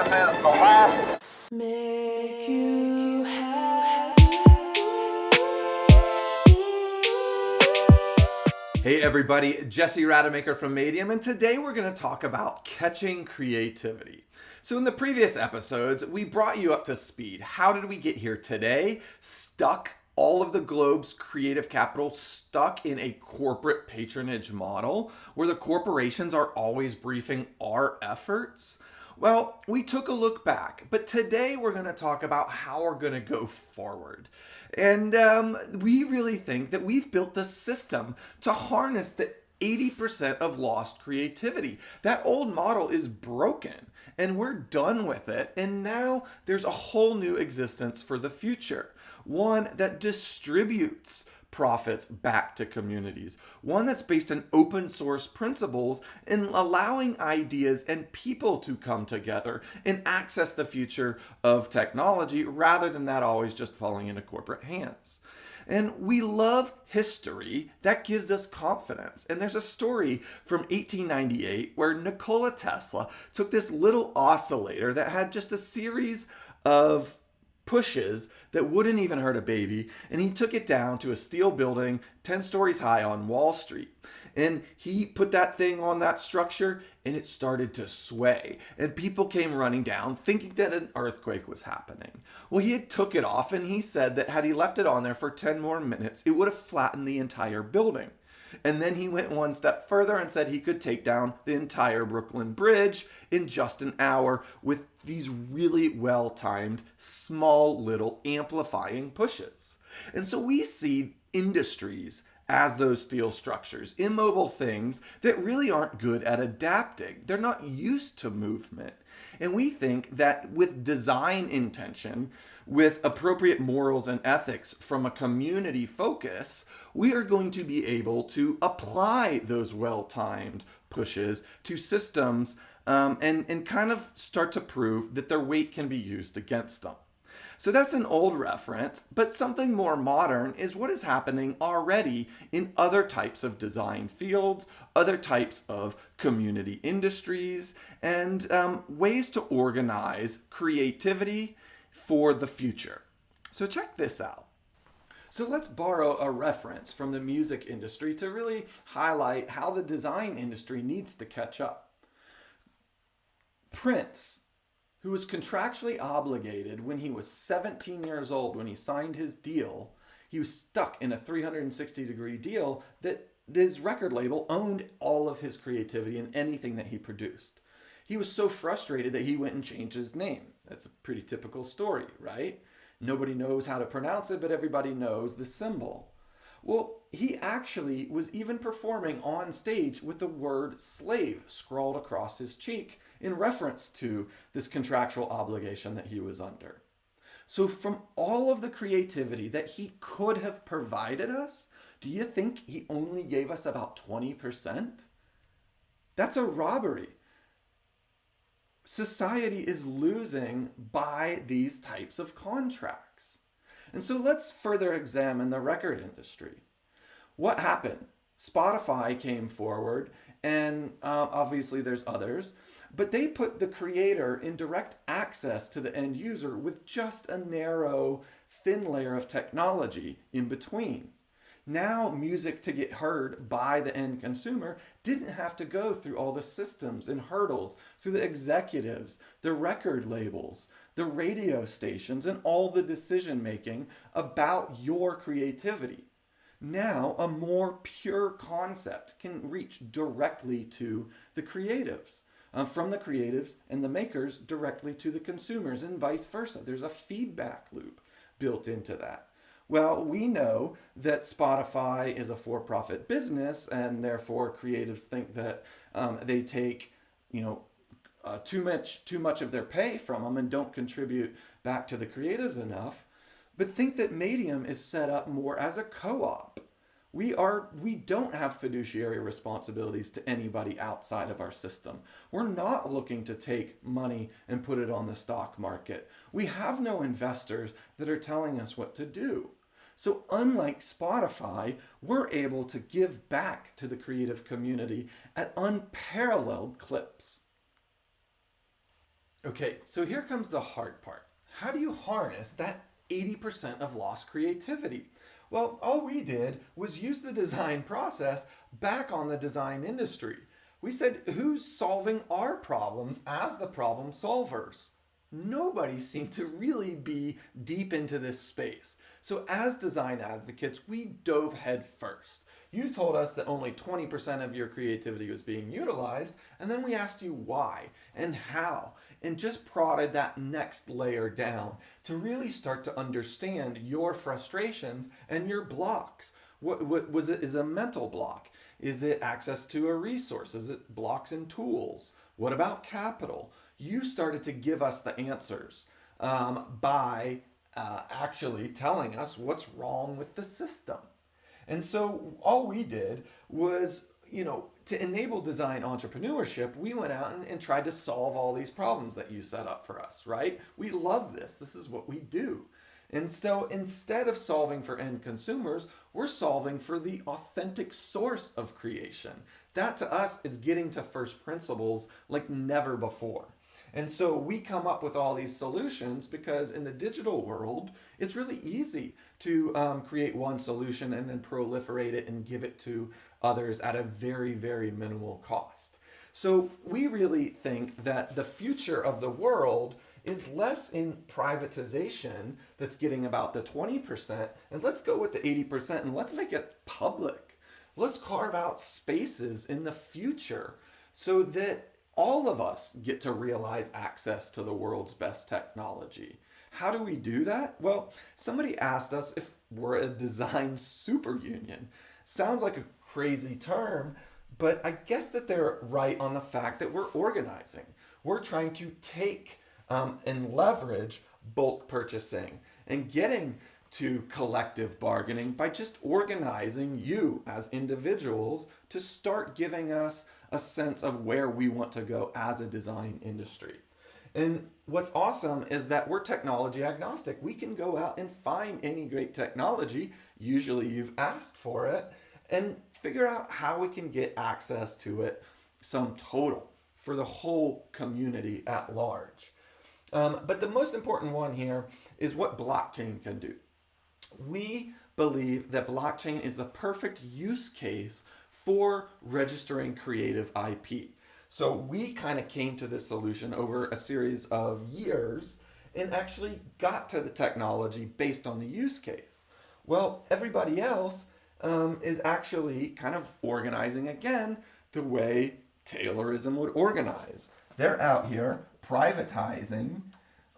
is the last. Make you happy. Hey everybody, Jesse Rademacher from Madeium, and today we're going to talk about catching creativity. So in the previous episodes, we brought you up to speed. How did we get here today? Stuck, all of the globe's creative capital stuck in a corporate patronage model where the corporations are always briefing our efforts. Well, we took a look back, but today we're going to talk about how we're going to go forward. And we really think that we've built the system to harness the 80% of lost creativity. That old model is broken and we're done with it. And now there's a whole new existence for the future. One that distributes profits back to communities. One that's based on open source principles and allowing ideas and people to come together and access the future of technology rather than that always just falling into corporate hands. And we love history that gives us confidence. And there's a story from 1898 where Nikola Tesla took this little oscillator that had just a series of pushes that wouldn't even hurt a baby, and he took it down to a steel building 10 stories high on Wall Street. And he put that thing on that structure and it started to sway. And people came running down thinking that an earthquake was happening. Well, he had took it off and he said that had he left it on there for 10 more minutes, it would have flattened the entire building. And then he went one step further and said he could take down the entire Brooklyn Bridge in just an hour with these really well-timed, small little amplifying pushes. And so we see industries as those steel structures, immobile things that really aren't good at adapting. They're not used to movement. And we think that with design intention, with appropriate morals and ethics from a community focus, we are going to be able to apply those well-timed pushes to systems and kind of start to prove that their weight can be used against them. So that's an old reference, but something more modern is what is happening already in other types of design fields, other types of community industries, and ways to organize creativity for the future. So check this out. So let's borrow a reference from the music industry to really highlight how the design industry needs to catch up. Prince, who was contractually obligated when he was 17 years old when he signed his deal, he was stuck in a 360-degree deal that his record label owned all of his creativity and anything that he produced. He was so frustrated that he went and changed his name. That's a pretty typical story, right? Nobody knows how to pronounce it, but everybody knows the symbol. Well, he actually was even performing on stage with the word slave scrawled across his cheek in reference to this contractual obligation that he was under. So from all of the creativity that he could have provided us, do you think he only gave us about 20%? That's a robbery. Society is losing by these types of contracts. And so let's further examine the record industry. What happened? Spotify came forward, and obviously there's others, but they put the creator in direct access to the end user with just a narrow, thin layer of technology in between. Now, music to get heard by the end consumer didn't have to go through all the systems and hurdles, through the executives, the record labels, the radio stations, and all the decision making about your creativity. Now, a more pure concept can reach directly to the creatives, from the creatives and the makers directly to the consumers, and vice versa. There's a feedback loop built into that. Well, we know that Spotify is a for-profit business, and therefore creatives think that they take, too much of their pay from them and don't contribute back to the creatives enough. But think that Madeium is set up more as a co-op. We don't have fiduciary responsibilities to anybody outside of our system. We're not looking to take money and put it on the stock market. We have no investors that are telling us what to do. So unlike Spotify, we're able to give back to the creative community at unparalleled clips. Okay, so here comes the hard part. How do you harness that 80% of lost creativity? Well, all we did was use the design process back on the design industry. We said, who's solving our problems as the problem solvers? Nobody seemed to really be deep into this space. So, as design advocates, we dove head first. You told us that only 20% of your creativity was being utilized, and then we asked you why and how, and just prodded that next layer down to really start to understand your frustrations and your blocks. What was it? Is it a mental block? Is it access to a resource? Is it blocks and tools? What about capital? You started to give us the answers by actually telling us what's wrong with the system. And so all we did was, to enable design entrepreneurship, we went out and tried to solve all these problems that you set up for us, right? We love this. This is what we do. And so instead of solving for end consumers, we're solving for the authentic source of creation. That to us is getting to first principles like never before. And so we come up with all these solutions because in the digital world, it's really easy to create one solution and then proliferate it and give it to others at a very, very minimal cost. So we really think that the future of the world is less in privatization that's getting about the 20%, and let's go with the 80% and let's make it public. Let's carve out spaces in the future so that all of us get to realize access to the world's best technology. How do we do that? Well, somebody asked us if we're a design super union. Sounds like a crazy term, but I guess that they're right on the fact that we're organizing. We're trying to take and leverage bulk purchasing and getting to collective bargaining by just organizing you as individuals to start giving us a sense of where we want to go as a design industry. And what's awesome is that we're technology agnostic. We can go out and find any great technology, usually you've asked for it, and figure out how we can get access to it sum total for the whole community at large. But the most important one here is what blockchain can do. We believe that blockchain is the perfect use case for registering creative IP. So we kind of came to this solution over a series of years and actually got to the technology based on the use case. Well, everybody else is actually kind of organizing again the way Taylorism would organize. They're out here privatizing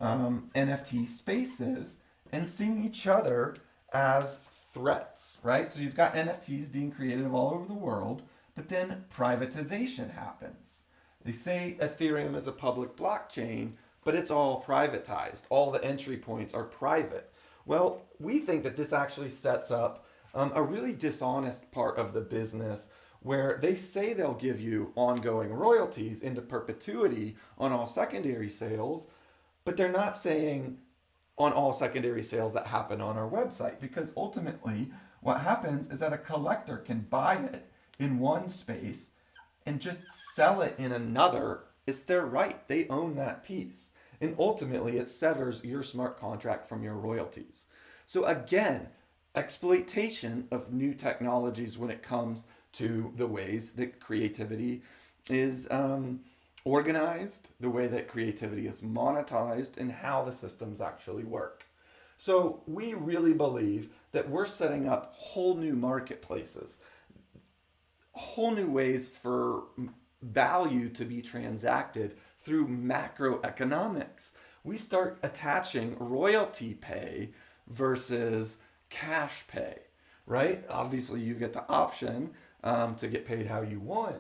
NFT spaces and seeing each other as threats, right? So you've got NFTs being created all over the world, but then privatization happens. They say Ethereum is a public blockchain, but it's all privatized. All the entry points are private. Well, we think that this actually sets up a really dishonest part of the business where they say they'll give you ongoing royalties into perpetuity on all secondary sales, but they're not saying on all secondary sales that happen on our website, because ultimately what happens is that a collector can buy it in one space and just sell it in another. It's their right. They own that piece. And ultimately it severs your smart contract from your royalties. So again, exploitation of new technologies when it comes to the ways that creativity is organized, the way that creativity is monetized, and how the systems actually work. So we really believe that we're setting up whole new marketplaces, whole new ways for value to be transacted through macroeconomics. We start attaching royalty pay versus cash pay, right? Obviously, you get the option to get paid how you want,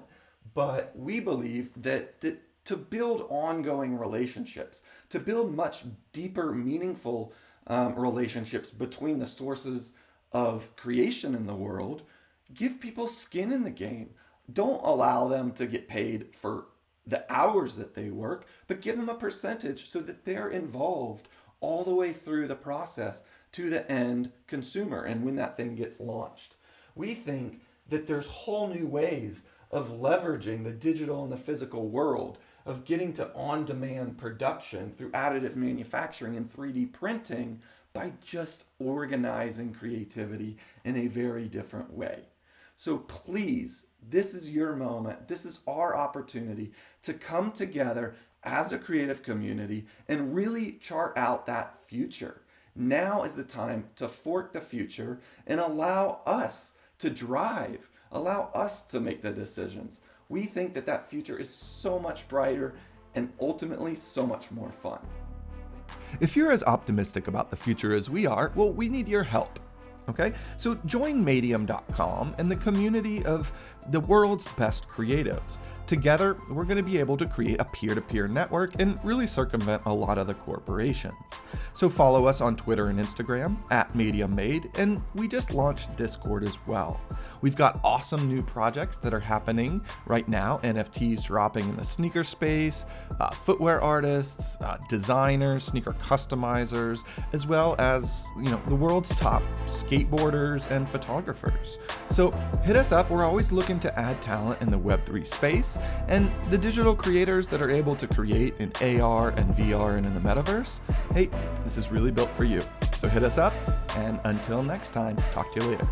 but we believe that to build ongoing relationships, to build much deeper, meaningful relationships between the sources of creation in the world, give people skin in the game. Don't allow them to get paid for the hours that they work, but give them a percentage so that they're involved all the way through the process to the end consumer and when that thing gets launched. We think that there's whole new ways of leveraging the digital and the physical world, of getting to on-demand production through additive manufacturing and 3D printing by just organizing creativity in a very different way. So please, this is your moment. This is our opportunity to come together as a creative community and really chart out that future. Now is the time to fork the future and allow us to drive, allow us to make the decisions. We think that that future is so much brighter and ultimately so much more fun. If you're as optimistic about the future as we are, well, we need your help. Okay, so join Madeium.com and the community of the world's best creatives. Together, we're going to be able to create a peer-to-peer network and really circumvent a lot of the corporations. So follow us on Twitter and Instagram @MadiumMade, and we just launched Discord as well. We've got awesome new projects that are happening right now. NFTs dropping in the sneaker space, footwear artists, designers, sneaker customizers, as well as the world's top skateboarders and photographers. So hit us up. We're always looking to add talent in the Web3 space and the digital creators that are able to create in AR and VR and in the metaverse. Hey, this is really built for you. So hit us up, and until next time, talk to you later.